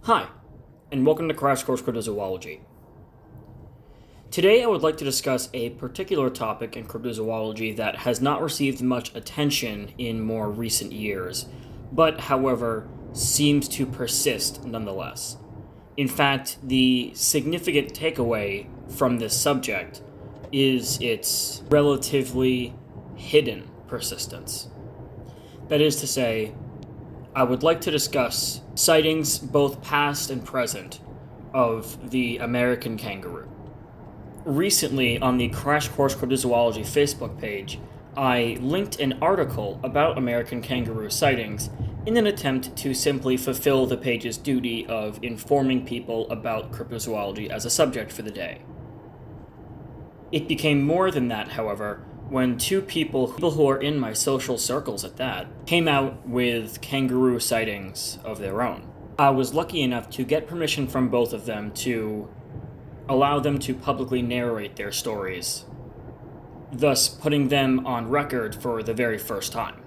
Hi, and welcome to Crash Course Cryptozoology. Today I would like to discuss a particular topic in cryptozoology that has not received much attention in more recent years, but however seems to persist nonetheless. In fact, the significant takeaway from this subject is its relatively hidden persistence. That is to say, I would like to discuss sightings, both past and present, of the American kangaroo. Recently, on the Crash Course Cryptozoology Facebook page, I linked an article about American kangaroo sightings in an attempt to simply fulfill the page's duty of informing people about cryptozoology as a subject for the day. It became more than that, however, when two people who are in my social circles at that came out with kangaroo sightings of their own. I was lucky enough to get permission from both of them to allow them to publicly narrate their stories, thus putting them on record for the very first time.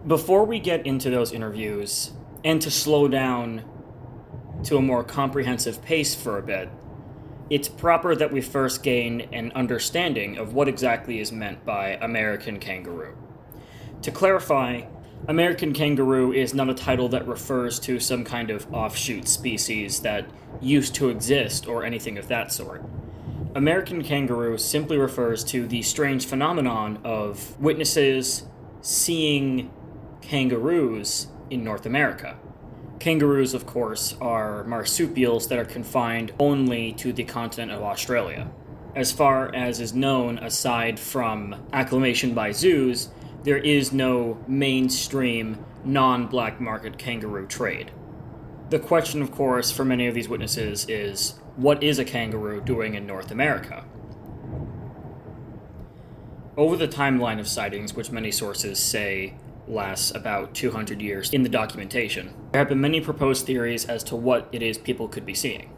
Before we get into those interviews, and to slow down to a more comprehensive pace for a bit, it's proper that we first gain an understanding of what exactly is meant by American kangaroo. To clarify, American kangaroo is not a title that refers to some kind of offshoot species that used to exist or anything of that sort. American kangaroo simply refers to the strange phenomenon of witnesses seeing kangaroos in North America. Kangaroos, of course, are marsupials that are confined only to the continent of Australia. As far as is known, aside from acclimation by zoos, there is no mainstream, non-black market kangaroo trade. The question, of course, for many of these witnesses is, what is a kangaroo doing in North America? Over the timeline of sightings, which many sources say lasts about 200 years in the documentation, there have been many proposed theories as to what it is people could be seeing.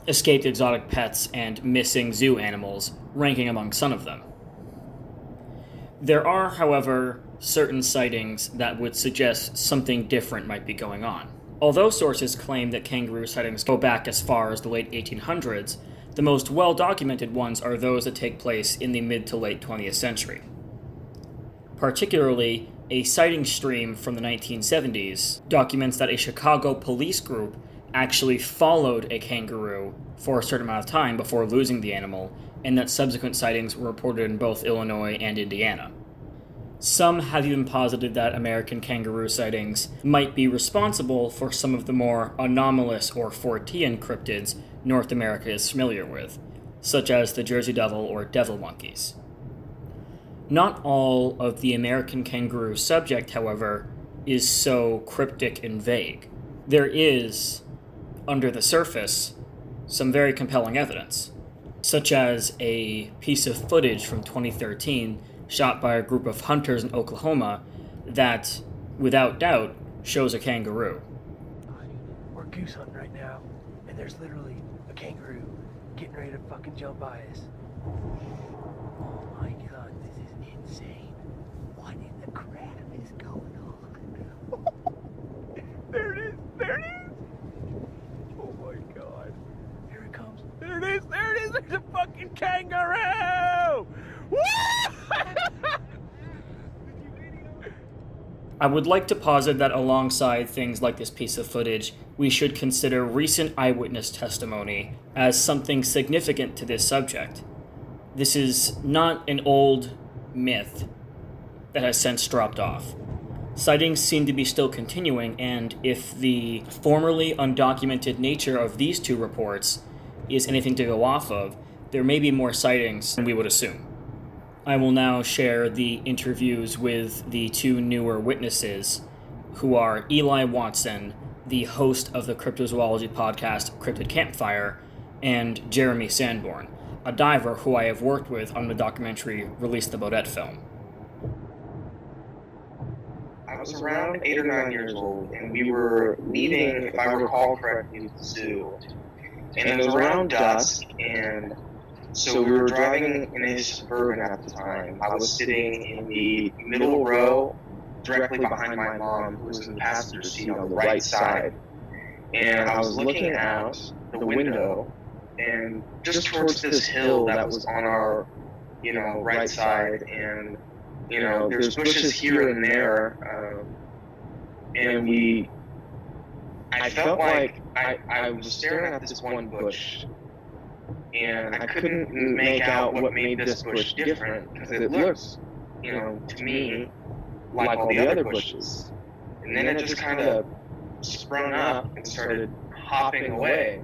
Escaped exotic pets and missing zoo animals ranking among some of them. There are, however, certain sightings that would suggest something different might be going on. Although sources claim that kangaroo sightings go back as far as the late 1800s, the most well-documented ones are those that take place in the mid to late 20th century. Particularly, a sighting stream from the 1970s documents that a Chicago police group actually followed a kangaroo for a certain amount of time before losing the animal, and that subsequent sightings were reported in both Illinois and Indiana. Some have even posited that American kangaroo sightings might be responsible for some of the more anomalous or Fortean cryptids North America is familiar with, such as the Jersey Devil or devil monkeys. Not all of the American kangaroo subject, however, is so cryptic and vague. There is, under the surface, some very compelling evidence, such as a piece of footage from 2013 shot by a group of hunters in Oklahoma that, without doubt, shows a kangaroo. We're goose hunting right now, and there's literally a kangaroo getting ready to fucking jump by us. Oh my god, this is insane. What in the crap is going on? There it is! There it is! Oh my god. Here it comes. There it is! There it is! There's a fucking kangaroo! Woo! I would like to posit that alongside things like this piece of footage, we should consider recent eyewitness testimony as something significant to this subject. This is not an old myth that has since dropped off. Sightings seem to be still continuing, and if the formerly undocumented nature of these two reports is anything to go off of, there may be more sightings than we would assume. I will now share the interviews with the two newer witnesses, who are Eli Watson, the host of the cryptozoology podcast Cryptid Campfire, and Jeremy Sanborn, a diver who I have worked with on the documentary Release the Bodette film. I was around 8 or 9 years old, and we were leaving, if I recall correctly, the zoo. And it was around dusk, and so we were driving in a Suburban at the time. I was sitting in the middle row, directly behind my mom, who was in the passenger seat on the right side. and I was looking out the window, and just towards this hill that was on our, right side, and there's bushes here and there, and I felt like I was staring at this one bush, and I couldn't make out what made this bush different, because it looks, to me, like all the other bushes. And then it just kind of sprung up and started hopping away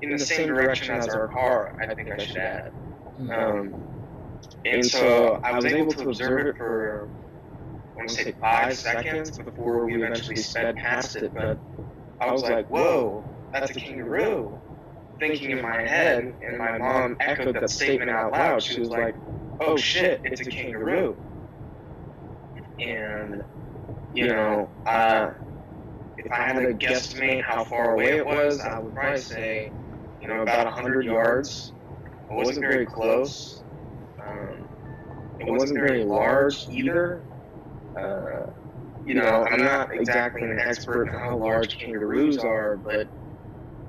in the same direction as our car, I think I should add. And so I was able to observe it for, I want to say, 5 seconds before we eventually sped past it. But I was like, whoa, that's a kangaroo. Thinking in my head, and my mom echoed that statement out loud. She was like, oh shit, it's a kangaroo. And, if I had to guesstimate how far away it was, I would probably say, about 100 yards. It wasn't very close. It wasn't very large either. I'm not exactly an expert in how large kangaroos are, but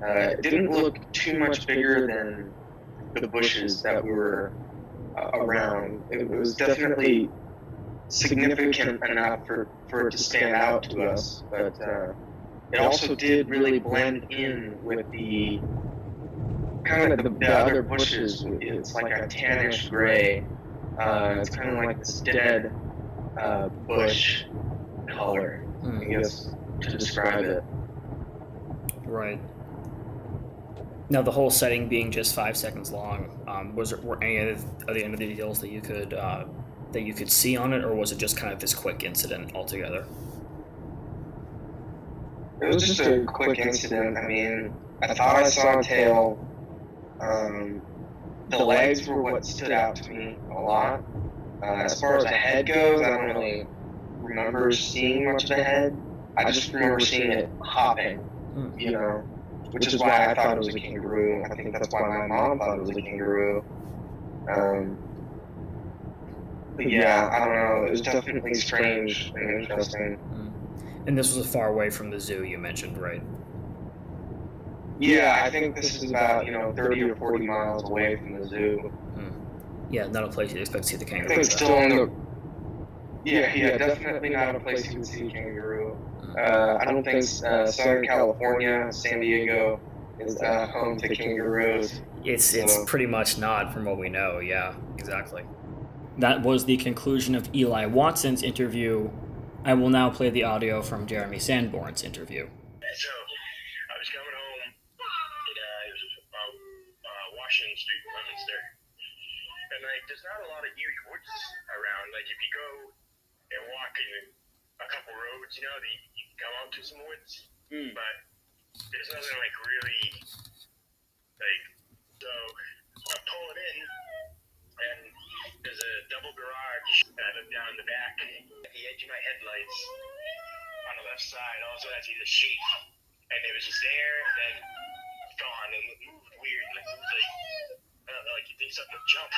it didn't look too much bigger than the bushes that were around. It was definitely significant enough for it to stand out to us, but it also did really blend in with the kind of the other bushes. It's like a tannish gray. It's kind of like this dead bush color, I guess, to describe it. Right. Now, the whole setting being just 5 seconds long, were any of the other details that you could see on it, or was it just kind of this quick incident altogether? It was just a quick incident. I mean, I thought I saw a tail. The legs were what stood out to me a lot. As far as the head goes, I don't really remember seeing much of the head. I just remember seeing it hopping, which is why I thought it was a kangaroo. I think that's why my mom thought it was a kangaroo. But yeah, I don't know. It was definitely strange and interesting. And this was far away from the zoo you mentioned, right? Yeah, I think this is about 30 or 40 miles away from the zoo. Yeah, not a place you'd expect to see the kangaroo. I think still in the. Yeah, definitely not a place you would see a kangaroo. I don't think Southern California, San Diego, is home to kangaroos. It's pretty much not, from what we know. Yeah, exactly. That was the conclusion of Eli Watson's interview. I will now play the audio from Jeremy Sanborn's interview. So I was coming home, and it was Washington Street, Leominster, and there's not a lot of huge woods around. Like if you go and walk in a couple roads, you can come out to some woods, but there's nothing really so I'm pulling in, and there's a double garage down in the back. At the edge of my headlights on the left side, also I see the sheet, and it was just there, and then gone, and it moved weird, like you think something would jump.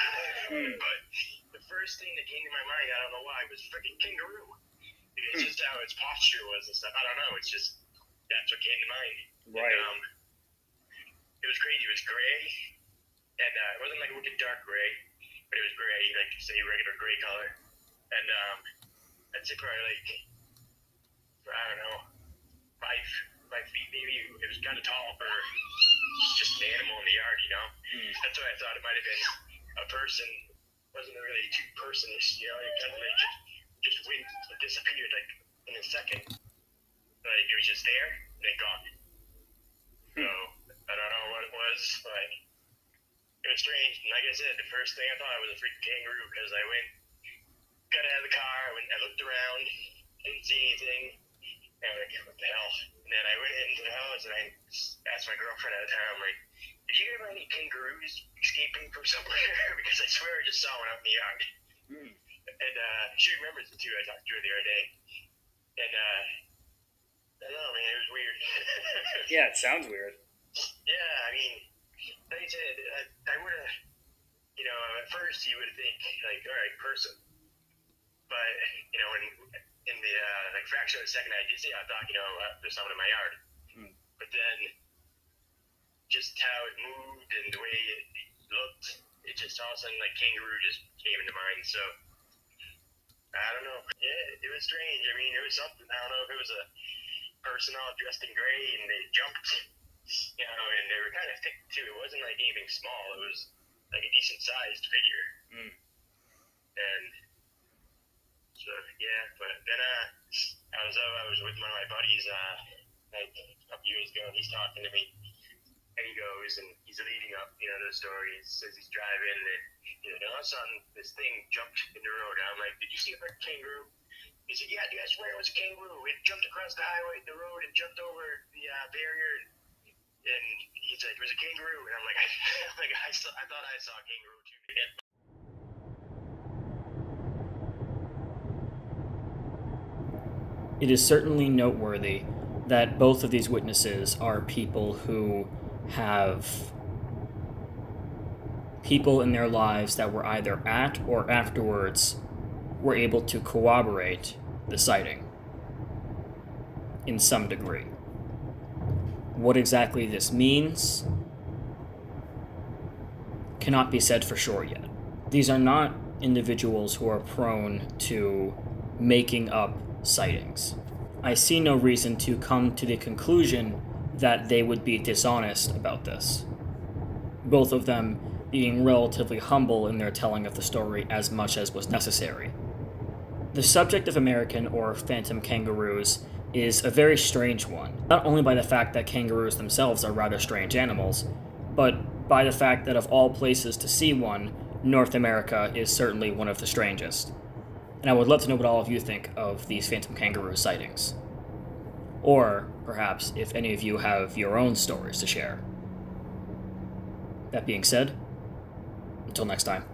But the first thing that came to my mind, I don't know why, was freaking kangaroo. Because just how its posture was and stuff. I don't know. It's just that's what came to mind. Right. And, it was crazy. It was gray, and it wasn't like a wicked dark gray, but it was gray, like say regular gray color. And I'd say probably I don't know, 5 feet maybe. It was kind of tall for just an animal in the yard, That's why I thought it might have been a person. Wasn't really too personish, It kind of just went, disappeared in a second. It was just there and then gone. So I don't know what it was, but it was strange. And like I said, the first thing I thought was a freaking kangaroo, because I got out of the car, I looked around, didn't see anything, and I'm like, what the hell? And then I went into the house and I asked my girlfriend at the time, I'm like, did you hear about any kangaroos escaping from somewhere? Because I swear I just saw one out in the yard. And she remembers it too. I talked to her the other day. And I don't know, man, it was weird. Yeah, it sounds weird. Yeah, I mean, like I said, I would have, at first you would think, all right, person. But, in the fraction of a second I did see, I thought, there's someone in my yard. just how it moved and the way it looked, it just all of a sudden, like, kangaroo just came into mind. So, I don't know. Yeah, it was strange. I mean, it was something. I don't know if it was a person all dressed in gray and they jumped, and they were kind of thick too. It wasn't like anything small. It was like a decent sized figure. And so, yeah, but then I was with one of my buddies like a couple years ago, and he's talking to me, and he goes, and he's leading up, the story. He says he's driving, and all of a sudden this thing jumped in the road. And I'm like, did you see a fucking kangaroo? He said, yeah, dude, I swear it was a kangaroo. It jumped across the highway, the road, and jumped over the barrier. And he's like, it was a kangaroo. And I'm like, I thought I saw a kangaroo too. It is certainly noteworthy that both of these witnesses are people who have people in their lives that were either at or afterwards were able to corroborate the sighting in some degree. What exactly this means cannot be said for sure yet. These are not individuals who are prone to making up sightings. I see no reason to come to the conclusion that they would be dishonest about this. Both of them being relatively humble in their telling of the story as much as was necessary. The subject of American or phantom kangaroos is a very strange one, not only by the fact that kangaroos themselves are rather strange animals, but by the fact that of all places to see one, North America is certainly one of the strangest. And I would love to know what all of you think of these phantom kangaroo sightings. Or, perhaps, if any of you have your own stories to share. That being said, until next time.